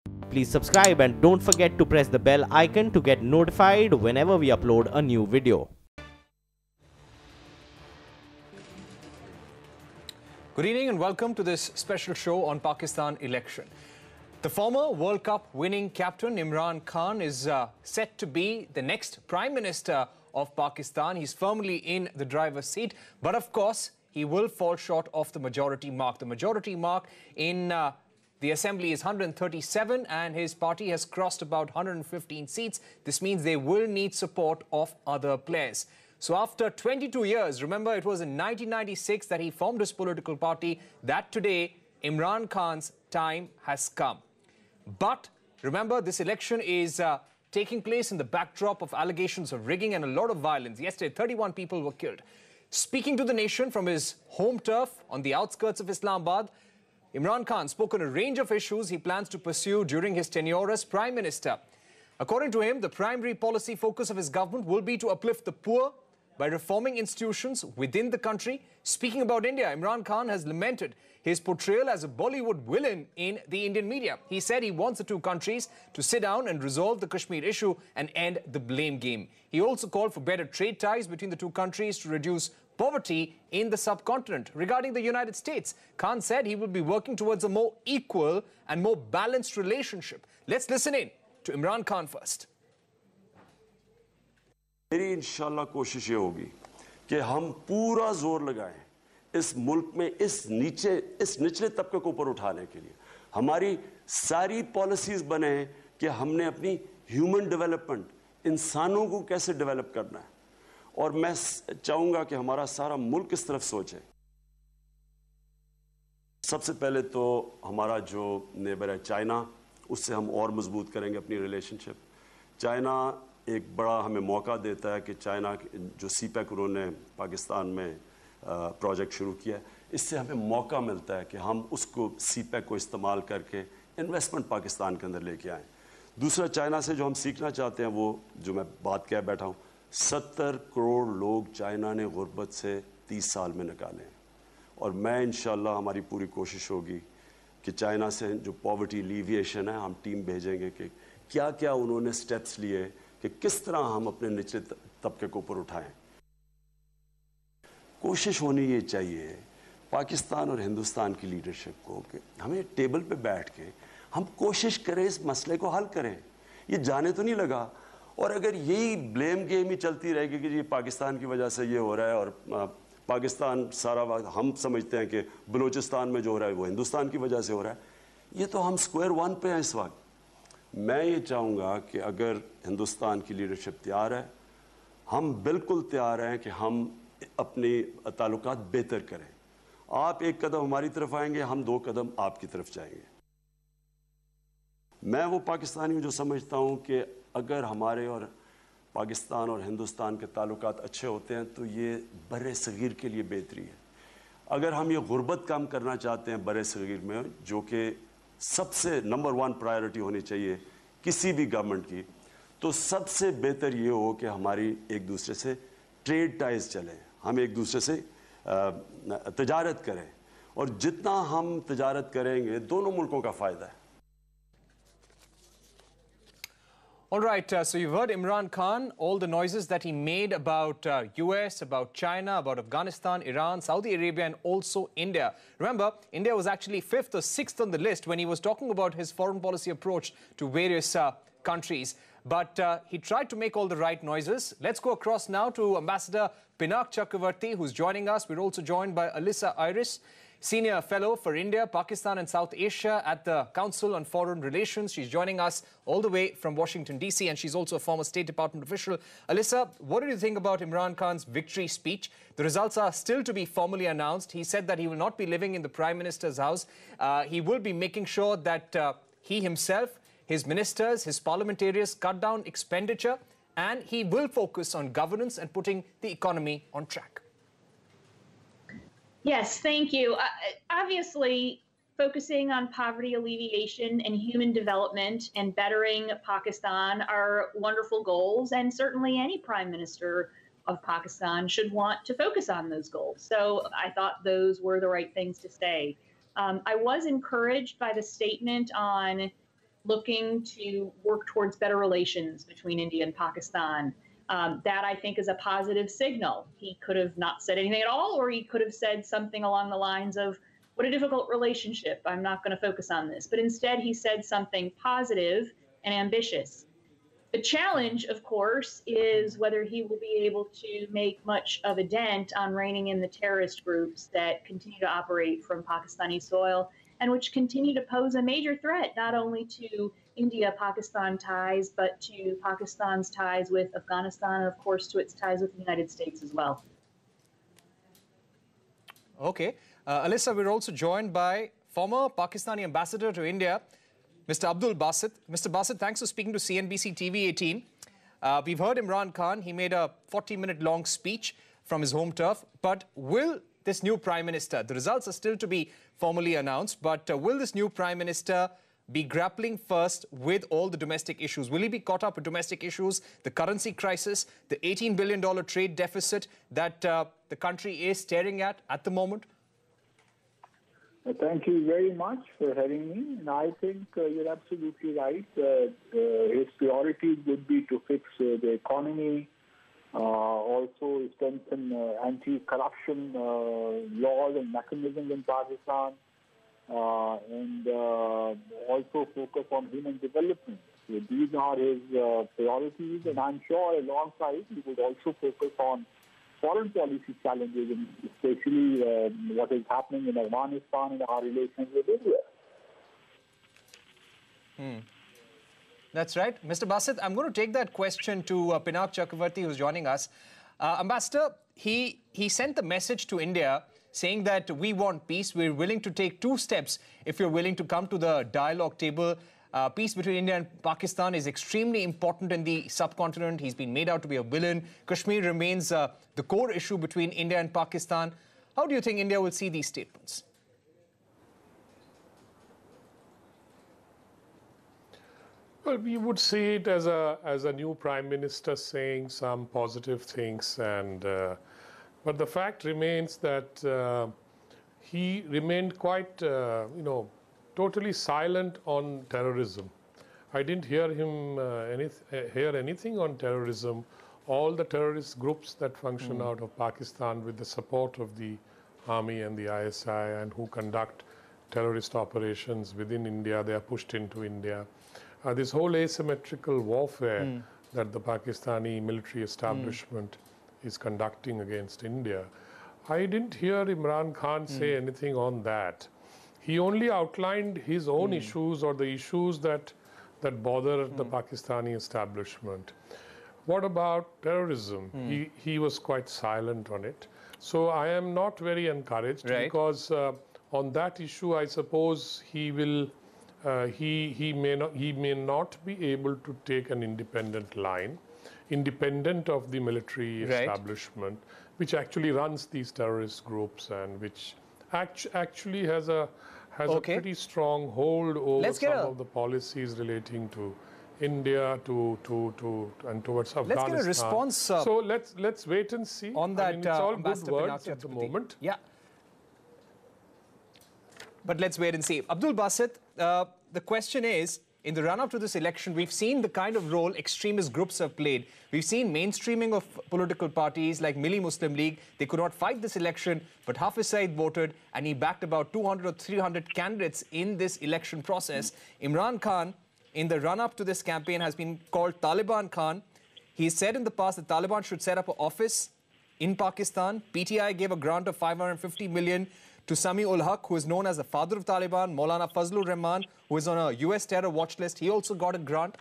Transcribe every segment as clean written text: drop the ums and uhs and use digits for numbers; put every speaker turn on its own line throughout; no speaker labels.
Please subscribe and don't forget to press the bell icon to get notified whenever we upload a new video.
Good evening and welcome to this special show on Pakistan election. The former World Cup winning captain Imran Khan is set to be the next Prime Minister of Pakistan. He's firmly in the driver's seat, but of course he will fall short of the majority mark. The majority mark in the Assembly is 137 and his party has crossed about 115 seats. This means they will need support of other players. So after 22 years, remember it was in 1996 that he formed his political party, that today Imran Khan's time has come. But remember, this election is taking place in the backdrop of allegations of rigging and a lot of violence. Yesterday, 31 people were killed. Speaking to the nation from his home turf on the outskirts of Islamabad, Imran Khan spoke on a range of issues he plans to pursue during his tenure as Prime Minister. According to him, the primary policy focus of his government will be to uplift the poor by reforming institutions within the country. Speaking about India, Imran Khan has lamented his portrayal as a Bollywood villain in the Indian media. He said he wants the two countries to sit down and resolve the Kashmir issue and end the blame game. He also called for better trade ties between the two countries to reduce poverty in the subcontinent. Regarding the United States, Khan said he will be working towards a more equal and more balanced relationship. Let's listen in to Imran Khan first.
मेरी इंशाल्लाह कोशिश ये होगी कि हम पूरा जोर लगाएं इस मुल्क में इस निचले तबके को ऊपर उठाने के लिए। हमारी सारी पॉलिसीज बने कि हमने अपनी ह्यूमन डेवलपमेंट, इंसानों को कैसे डेवलप करना है, और मैं चाहूंगा कि हमारा सारा मुल्क इस तरफ सोचे। सबसे पहले तो हमारा जो नेबर है चाइना, उससे हम और मजबूत करेंगे अपनी रिलेशनशिप। चाइना एक बड़ा हमें मौका देता है कि चाइना जो सीपैक उन्होंने पाकिस्तान में प्रोजेक्ट शुरू किया है, इससे हमें मौका मिलता है कि हम उसको सीपैक को इस्तेमाल करके इन्वेस्टमेंट पाकिस्तान के अंदर लेके आएँ। दूसरा, चाइना से जो हम सीखना चाहते हैं, वो जो मैं बात कह बैठा हूँ, 70 करोड़ लोग चाइना ने गुर्बत से 30 साल में निकाले हैं, और मैं इंशाल्लाह हमारी पूरी कोशिश होगी कि चाइना से जो पॉवर्टी एलिविएशन है, हम टीम भेजेंगे कि क्या क्या उन्होंने स्टेप्स लिए कि किस तरह हम अपने निचले तबके को ऊपर उठाएं। कोशिश होनी ये चाहिए पाकिस्तान और हिंदुस्तान की लीडरशिप को कि हमें टेबल पे बैठ के हम कोशिश करें, इस मसले को हल करें। ये जाने तो नहीं लगा, और अगर यही ब्लेम गेम ही चलती रहेगी कि ये पाकिस्तान की वजह से ये हो रहा है, और पाकिस्तान सारा वक्त हम समझते हैं कि बलूचिस्तान में जो हो रहा है वो हिंदुस्तान की वजह से हो रहा है, ये तो हम स्क्वायर वन पे हैं इस वक्त। मैं ये चाहूँगा कि अगर हिंदुस्तान की लीडरशिप तैयार है, हम बिल्कुल तैयार हैं कि हम अपने ताल्लुकात बेहतर करें। आप एक कदम हमारी तरफ आएंगे, हम 2 कदम आपकी तरफ जाएंगे। मैं वो पाकिस्तानी हूँ जो समझता हूँ कि अगर हमारे और पाकिस्तान और हिंदुस्तान के ताल्लुकात अच्छे होते हैं तो ये बर्रे सगीर के लिए बेहतरी है। अगर हम ये गुर्बत कम करना चाहते हैं बर्रे सगीर में, जो कि सबसे नंबर 1 प्रायोरिटी होनी चाहिए किसी भी गवर्नमेंट की, तो सबसे बेहतर ये हो कि हमारी एक दूसरे से ट्रेड टाइज चले, हम एक दूसरे से तजारत करें, और जितना हम तजारत करेंगे दोनों मुल्कों का फ़ायदा है।
All right, so you've heard Imran Khan, all the noises that he made about US, about China, about Afghanistan, Iran, Saudi Arabia, and also India. Remember, India was actually 5th or 6th on the list when he was talking about his foreign policy approach to various countries. But he tried to make all the right noises. Let's go across now to Ambassador Pinak Chakravarti, who's joining us. We're also joined by Alyssa Iris, Senior Fellow for India, Pakistan and South Asia at the Council on Foreign Relations. She's joining us all the way from Washington, D.C., and she's also a former State Department official. Alyssa, what did you think about Imran Khan's victory speech? The results are still to be formally announced. He said that he will not be living in the Prime Minister's house. He will be making sure that he himself, his ministers, his parliamentarians cut down expenditure, and he will focus on governance and putting the economy on track.
Yes, thank you. Obviously, focusing on poverty alleviation and human development and bettering Pakistan are wonderful goals, and certainly any prime minister of Pakistan should want to focus on those goals. So I thought those were the right things to say. I was encouraged by the statement on looking to work towards better relations between India and Pakistan. That, I think, is a positive signal. He could have not said anything at all, or he could have said something along the lines of, what a difficult relationship, I'm not going to focus on this. But instead, he said something positive and ambitious. The challenge, of course, is whether he will be able to make much of a dent on reining in the terrorist groups that continue to operate from Pakistani soil and which continue to pose a major threat, not only to India-Pakistan ties, but to Pakistan's ties with Afghanistan, and of course to its ties with the United States as well.
Okay. Alyssa, we're also joined by former Pakistani ambassador to India, Mr. Abdul Basit. Mr. Basit, thanks for speaking to CNBC TV 18. We've heard Imran Khan. He made a 40-minute long speech from his home turf. But will this new Prime Minister, the results are still to be formally announced, but will this new Prime Minister be grappling first with all the domestic issues? Will he be caught up with domestic issues, the currency crisis, the $18 billion trade deficit that the country is staring at the moment?
Thank you very much for having me. And I think you're absolutely right. His priorities would be to fix the economy, also strengthen anti-corruption laws and mechanisms in Pakistan, and also focus on human development. So these are his priorities, and I'm sure alongside he would also focus on foreign policy challenges, and especially what is happening in Afghanistan and our relations with India.
That's right. Mr. Basit, I'm going to take that question to Pinak Chakravarti, who's joining us. Ambassador, he sent the message to India saying that we want peace. We're willing to take 2 steps if you're willing to come to the dialogue table. Peace between India and Pakistan is extremely important in the subcontinent. He's been made out to be a villain. Kashmir remains the core issue between India and Pakistan. How do you think India will see these statements?
Well, we would see it as a new Prime Minister saying some positive things, and but the fact remains that he remained quite, totally silent on terrorism. I didn't hear him hear anything on terrorism. All the terrorist groups that function out of Pakistan with the support of the army and the ISI and who conduct terrorist operations within India, they are pushed into India. This whole asymmetrical warfare that the Pakistani military establishment is conducting against India, I didn't hear Imran Khan say anything on that. He only outlined his own issues or the issues that bother the Pakistani establishment. What about terrorism? He was quite silent on it. So I am not very encouraged because on that issue, I suppose he will. He may not be able to take an independent line, independent of the military establishment, which actually runs these terrorist groups and which actually has a pretty strong hold over some of the policies relating to India and towards Afghanistan.
Let's get a response.
So let's wait and see.
On that,
it's all good words at the moment.
Yeah. But let's wait and see. Abdul Basit, the question is, in the run-up to this election, we've seen the kind of role extremist groups have played. We've seen mainstreaming of political parties like Milli Muslim League. They could not fight this election, but Hafiz Saeed voted, and he backed about 200 or 300 candidates in this election process. Imran Khan, in the run-up to this campaign, has been called Taliban Khan. He said in the past that Taliban should set up an office in Pakistan. PTI gave a grant of 550 million to Sami ul Haq, who is known as the father of Taliban. Maulana Fazlur Rahman, who is on a US terror watch list, he also got a grant.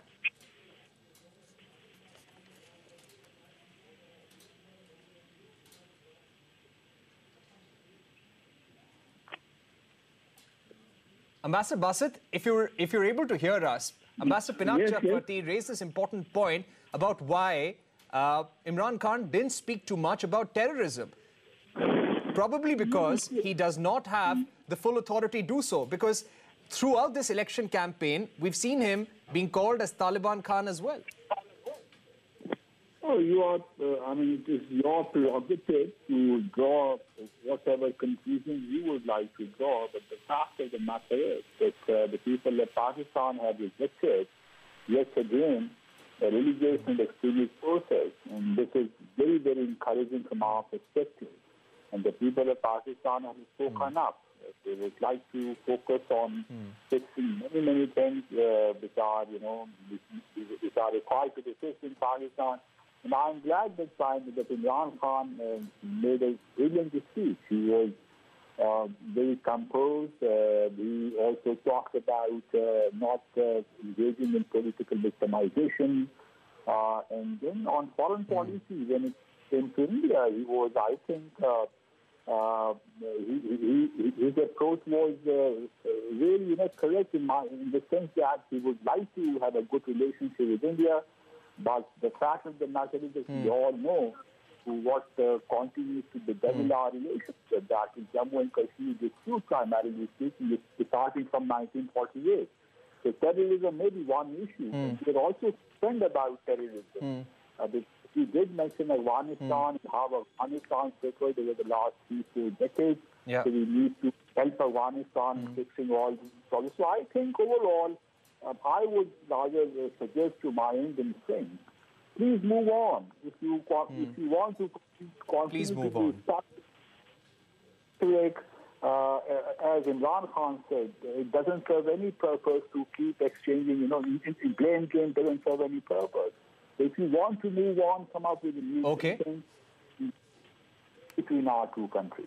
Ambassador Basit, if you're able to hear us, Ambassador Pinak Chakravarti raised this important point about why Imran Khan didn't speak too much about terrorism. Probably because he does not have the full authority to do so. Because throughout this election campaign, we've seen him being called as Taliban Khan as well.
No, you are, I mean, it is your prerogative to draw whatever conclusions you would like to draw, but the fact of the matter is that the people of Pakistan have rejected, yet again, a religious and extremist process, and this is very, very encouraging from our perspective. And the people of Pakistan have spoken up. They would like to focus on fixing many, many things which are, which are required to be fixed in Pakistan. And I'm glad that Imran Khan made a brilliant speech. He was very composed. He also talked about not engaging in political victimization. And then on foreign policy, when it came to India, he was, I think, his approach was really correct in the sense that he would like to have a good relationship with India. But the fact of the matter is that we all know what continues to bedevil our relationship, that in Jammu and Kashmir dispute, primarily speaking, is starting from 1948. So terrorism may be one issue. We're also concerned about terrorism. You did mention Afghanistan, how Afghanistan suffered over the last 3-4 decades.
Yeah.
So we need to help Afghanistan in fixing all these problems. So I think overall, I would rather suggest to my Indian friends, please move on. If you want to continue
Please move
to
on.
As Imran Khan said, it doesn't serve any purpose to keep exchanging, blame game doesn't serve any purpose. If you want to move on, come up with a new system between our two countries.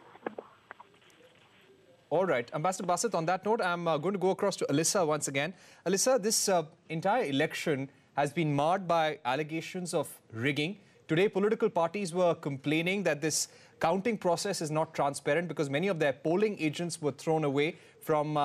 All right. Ambassador Basit, on that note, I'm going to go across to Alyssa once again. Alyssa, this entire election has been marred by allegations of rigging. Today, political parties were complaining that this counting process is not transparent because many of their polling agents were thrown away from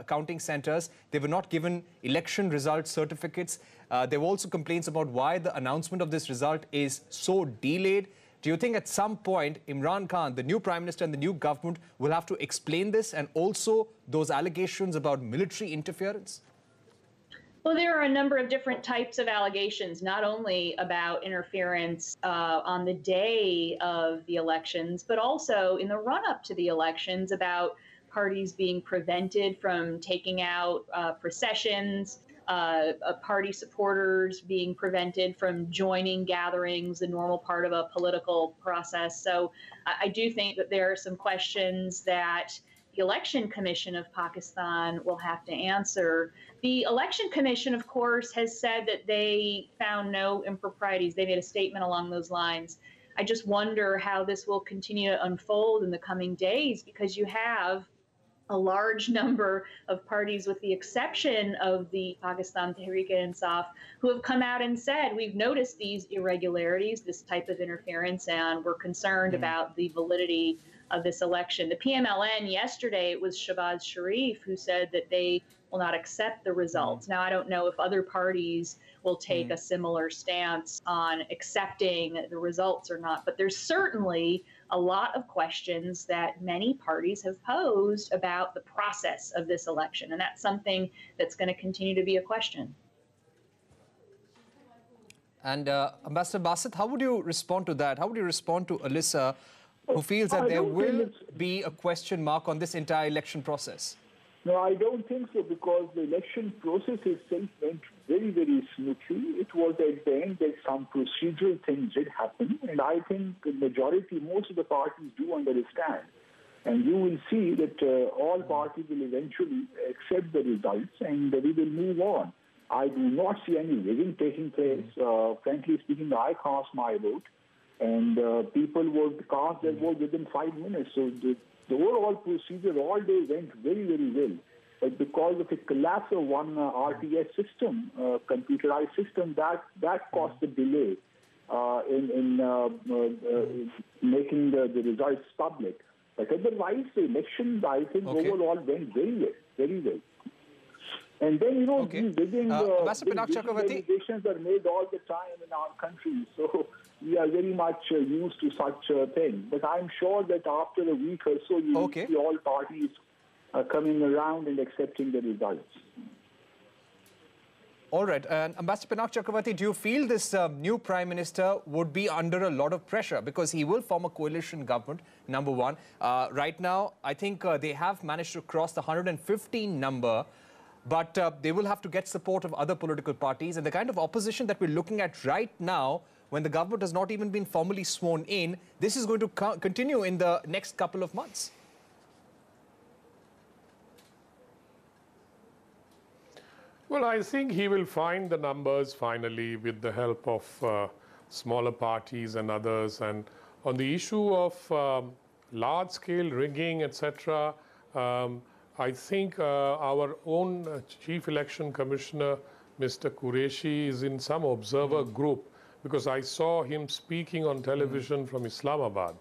counting centers. They were not given election result certificates. There were also complaints about why the announcement of this result is so delayed. Do you think at some point Imran Khan, the new Prime Minister and the new government will have to explain this and also those allegations about military interference?
Well, there are a number of different types of allegations, not only about interference on the day of the elections, but also in the run-up to the elections about parties being prevented from taking out processions, party supporters being prevented from joining gatherings, the normal part of a political process. So I do think that there are some questions that the Election Commission of Pakistan will have to answer. The Election Commission, of course, has said that they found no improprieties. They made a statement along those lines. I just wonder how this will continue to unfold in the coming days, because you have a large number of parties, with the exception of the Pakistan Tehreek-e-Insaf, who have come out and said, we've noticed these irregularities, this type of interference, and we're concerned about the validity of this election. The PMLN yesterday, it was Shahbaz Sharif who said that they will not accept the results. Now, I don't know if other parties will take a similar stance on accepting the results or not, but there's certainly a lot of questions that many parties have posed about the process of this election, and that's something that's going to continue to be a question.
And Ambassador Basit, how would you respond to that? How would you respond to Alyssa, who feels that there will be a question mark on this entire election process?
No, I don't think so, because the election process itself went very, very smoothly. It was at the end that some procedural things did happen, and I think the majority, most of the parties do understand. And you will see that all parties will eventually accept the results, and we will move on. I do not see any rigging taking place. Frankly speaking, I cast my vote, and people would cast their vote within 5 minutes. So the overall procedure all day went very, very well. But because of the collapse of one RTS system, computerized system, that caused a delay in making the results public. But otherwise, the elections, I think, overall went very well, very well. And then, these rigging allegations are made all the time in our country. So we are very much used to such a thing. But I'm sure that after a week or so, you will see all parties coming around and accepting the results.
All right. And Ambassador Pinak Chakravarti, do you feel this new Prime Minister would be under a lot of pressure? Because he will form a coalition government, number one. Right now, I think they have managed to cross the 115 number, but they will have to get support of other political parties. And the kind of opposition that we're looking at right now, when the government has not even been formally sworn in, this is going to continue in the next couple of months.
Well, I think he will find the numbers finally with the help of smaller parties and others. And on the issue of large-scale rigging, etc., I think our own Chief Election Commissioner, Mr. Qureshi, is in some observer group, because I saw him speaking on television from Islamabad.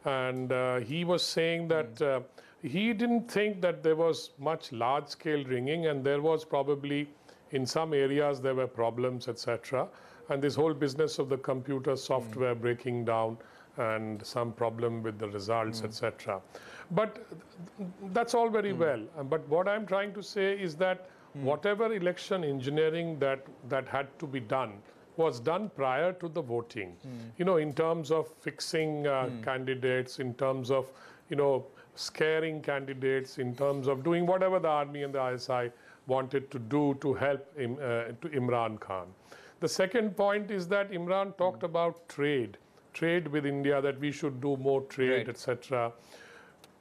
And he was saying that he didn't think that there was much large-scale rigging, and there was probably in some areas there were problems, etc. And this whole business of the computer software breaking down and some problem with the results, etc. But that's all very well. But what I'm trying to say is that whatever election engineering that had to be done was done prior to the voting. You know, in terms of fixing candidates, in terms of, you know, scaring candidates, in terms of doing whatever the army and the ISI wanted to do to help to Imran Khan. The second point is that Imran talked about trade with India, that we should do more trade, etc.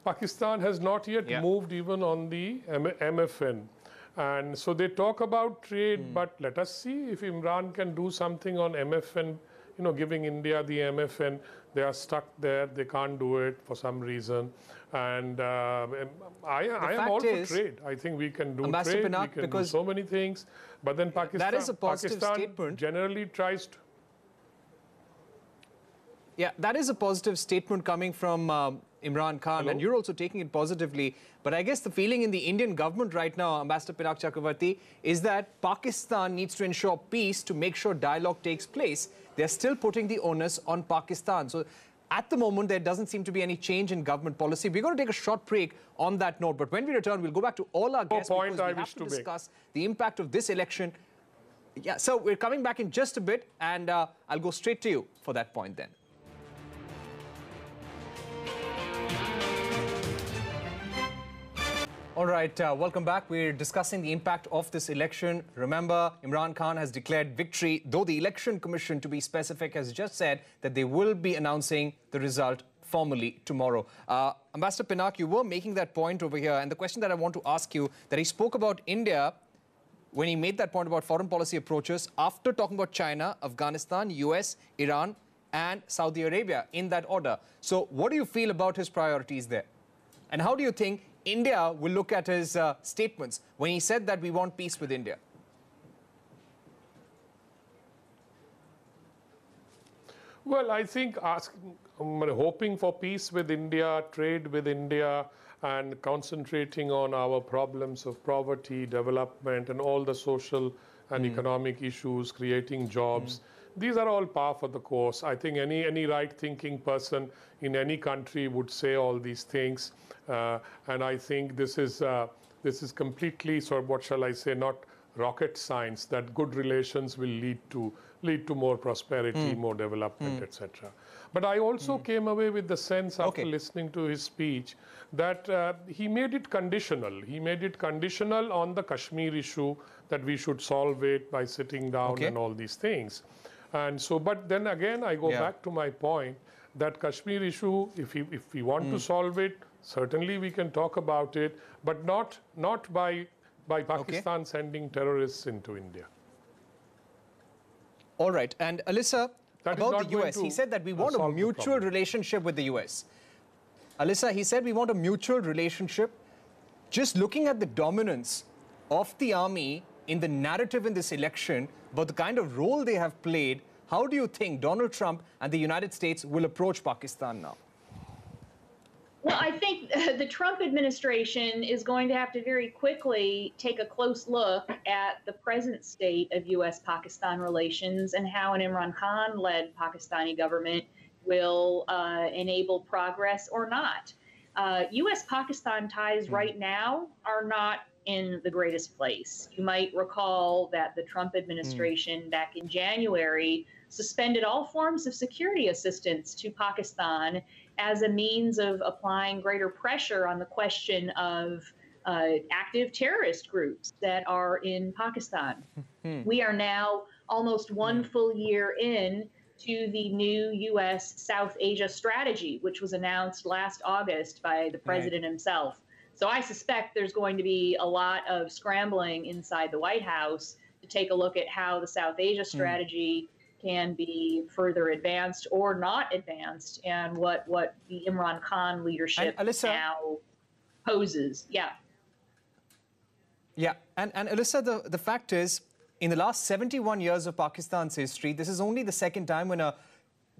Pakistan has not yet moved even on the MFN. And so they talk about trade, but let us see if Imran can do something on MFN, you know, giving India the MFN. They are stuck there. They can't do it for some reason. And I am all for trade. I think we can do
Ambassador
trade.
Pinak,
we can do so many things. But then Pakistan,
that is a positive statement.
Generally tries to...
Yeah, that is a positive statement coming from Imran Khan, and you're also taking it positively. But I guess the feeling in the Indian government right now, Ambassador Pinak Chakravarti, is that Pakistan needs to ensure peace to make sure dialogue takes place. They're still putting the onus on Pakistan. So at the moment, there doesn't seem to be any change in government policy. We're going to take a short break on that note. But when we return, we'll go back to all our guests because we have to discuss the impact of this election. Yeah, so we're coming back in just a bit, and I'll go straight to you for that point then. All right, welcome back. We're discussing the impact of this election. Remember, Imran Khan has declared victory, though the Election Commission, to be specific, has just said that they will be announcing the result formally tomorrow. Ambassador Pinak, you were making that point over here, and the question that I want to ask you, that he spoke about India when he made that point about foreign policy approaches after talking about China, Afghanistan, US, Iran, and Saudi Arabia in that order. So what do you feel about his priorities there? And how do you think India will look at his statements when he said that we want peace with India?
Well, I think hoping for peace with India, trade with India, and concentrating on our problems of poverty, development, and all the social and economic issues, creating jobs. These are all par for the course. I think any right-thinking person in any country would say all these things, and I think this is completely sort of, what shall I say, not rocket science, that good relations will lead to more prosperity, more development, etc. But I also came away with the sense after listening to his speech that he made it conditional. He made it conditional on the Kashmir issue, that we should solve it by sitting down and all these things. And so, but then again, I go back to my point that Kashmir issue, if we want to solve it, certainly we can talk about it, but not by Pakistan sending terrorists into India.
All right. And Alyssa, about the US, he said that we want a mutual relationship with the US. Alyssa, he said we want a mutual relationship. Just looking at the dominance of the army in the narrative in this election, but the kind of role they have played, how do you think Donald Trump and the United States will approach Pakistan now?
Well, I think the Trump administration is going to have to very quickly take a close look at the present state of U.S.-Pakistan relations and how an Imran Khan-led Pakistani government will enable progress or not. U.S.-Pakistan ties right now are not in the greatest place. You might recall that the Trump administration back in January suspended all forms of security assistance to Pakistan as a means of applying greater pressure on the question of active terrorist groups that are in Pakistan. We are now almost one full year in to the new U.S. South Asia strategy, which was announced last August by the president himself. So I suspect there's going to be a lot of scrambling inside the White House to take a look at how the South Asia strategy can be further advanced or not advanced, and what the Imran Khan leadership now poses. Yeah.
And Alyssa, the fact is, in the last 71 years of Pakistan's history, this is only the second time when a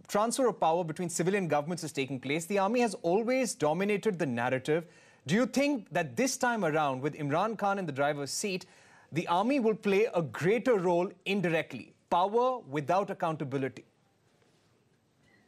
transfer of power between civilian governments is taking place. The army has always dominated the narrative. Do you think that this time around, with Imran Khan in the driver's seat, the army will play a greater role indirectly? Power without accountability.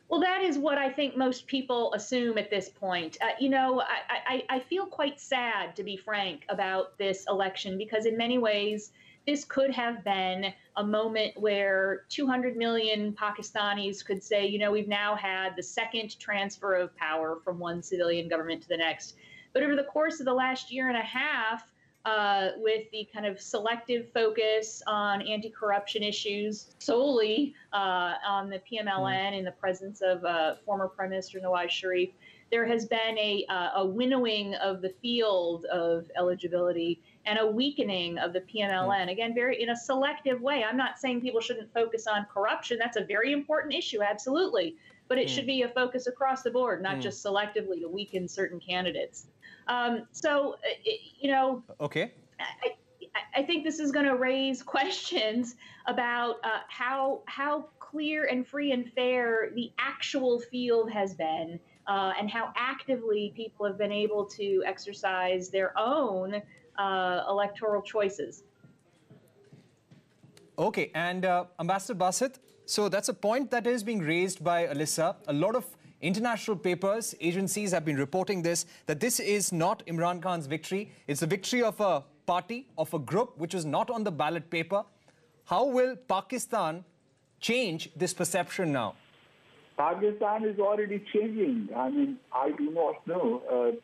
Well, that is what I think most people assume at this point. I feel quite sad, to be frank, about this election, because in many ways, this could have been a moment where 200 million Pakistanis could say, we've now had the second transfer of power from one civilian government to the next. But over the course of the last year and a half, with the kind of selective focus on anti-corruption issues solely on the PMLN in the presence of former Prime Minister Nawaz Sharif, there has been a winnowing of the field of eligibility and a weakening of the PMLN, again, very in a selective way. I'm not saying people shouldn't focus on corruption. That's a very important issue, absolutely. But it should be a focus across the board, not just selectively to weaken certain candidates.
Okay.
I think this is going to raise questions about how clear and free and fair the actual field has been, and how actively people have been able to exercise their own electoral choices.
Okay, and Ambassador Basit, so that's a point that is being raised by Alyssa. A lot of international papers, agencies have been reporting this, that this is not Imran Khan's victory. It's a victory of a party, of a group, which is not on the ballot paper. How will Pakistan change this perception now?
Pakistan is already changing. I mean, I do not know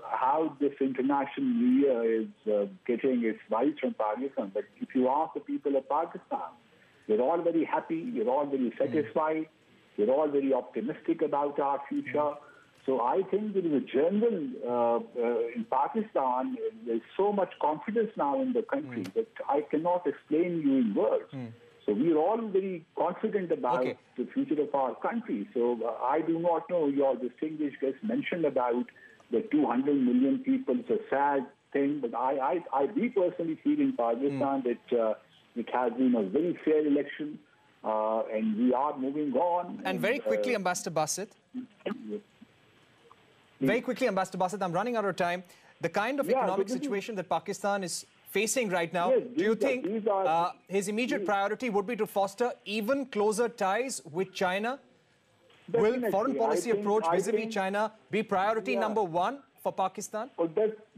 how this international media is getting its vibes from Pakistan. But if you ask the people of Pakistan, they're all very happy, they're all very satisfied, they're all very optimistic about our future. So I think there is a general, in Pakistan, there's so much confidence now in the country that I cannot explain you in words. So we're all very confident about the future of our country. So I do not know, your distinguished guest mentioned about the 200 million people. It's a sad thing, but I personally feel in Pakistan that it has been a very fair election, and we are moving on.
And very quickly, Ambassador Basit. Very quickly, Ambassador Basit, I'm running out of time. The kind of economic situation that Pakistan is facing right now, do you think his immediate priority would be to foster even closer ties with China? Will foreign policy approach vis-a-vis China be priority number one for Pakistan?
Well,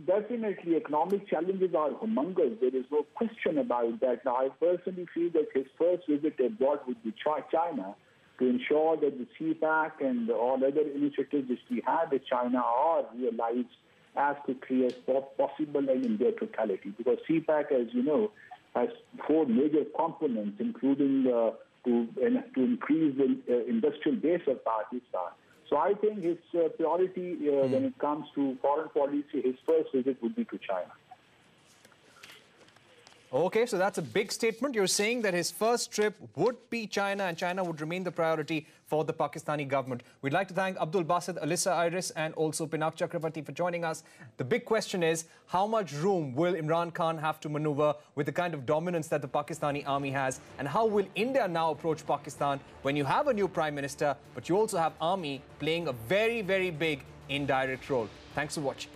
definitely economic challenges are humongous. There is no question about that. Now, I personally feel that his first visit abroad would be China, to ensure that the CPAC and all other initiatives which we have with China are realized as quickly as possible and in their totality. Because CPAC, as you know, has 4 major components, including to increase the industrial base of Pakistan. So I think his priority when it comes to foreign policy, his first visit would be to China.
Okay, so that's a big statement. You're saying that his first trip would be China, and China would remain the priority for the Pakistani government. We'd like to thank Abdul Basit, Alyssa Iris, and also Pinak Chakravarti for joining us. The big question is, how much room will Imran Khan have to maneuver with the kind of dominance that the Pakistani army has? And how will India now approach Pakistan when you have a new prime minister, but you also have army playing a very, very big indirect role? Thanks for watching.